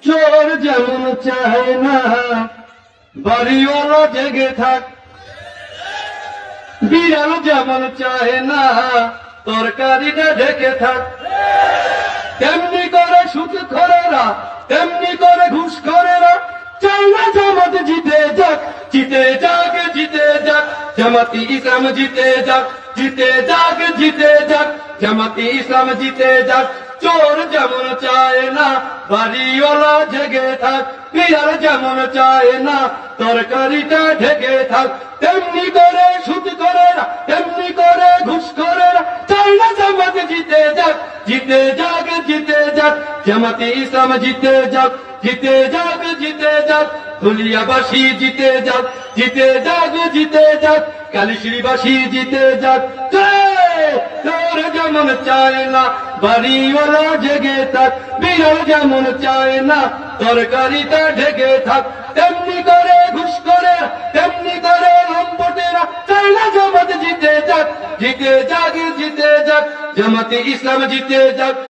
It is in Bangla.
চোর যেমন চায় না বাড়িওয়ালা জেগে থাক, বিড়াল যেমন চায় না তরকারিটা ঢেকে থাক, তেমনি করে সুদখোরেরা, তেমনি করে ঘুষখোরেরা চাই না জামাত জিতে যাক, জিতে যাক, জিতে যাক, জামাতি ইসলাম জিতে যাক, জিতে যাক, জিতে যাক, জামাতি ইসলাম জিতে যাক। চোর যেমন চায় না বাড়িওয়ালা জেগে থাক, বিড়াল যেমন চায় না তরকারিটা ঢেকে থাক, তেমনি করে সুদখোরেরা, তেমনি করে ঘুষখোরেরা চাই না জামাত জিতে যাক, জিতে যাক, জিতে যাক, জামাতে ইসলাম জিতে যাক, জিতে যাক, জিতে যাক, ধুলিয়াবাসী জিতে যাক, জিতে যাক, জিতে যাক, কালীশ্রীবাসী জিতে যাক। চোর যেমন চায় না বাড়িওয়ালা জেগে থাক, বিড়াল যেমন চায় না তরকারিটা ঢেকে থাক, তেমনি করে ঘুষখোরেরা, তেমনি করে লম্পটেরা চায় না জামাত জিতে যাক, জিতে যাক, জিতে যাক, জামাতে ইসলাম জিতে যাক।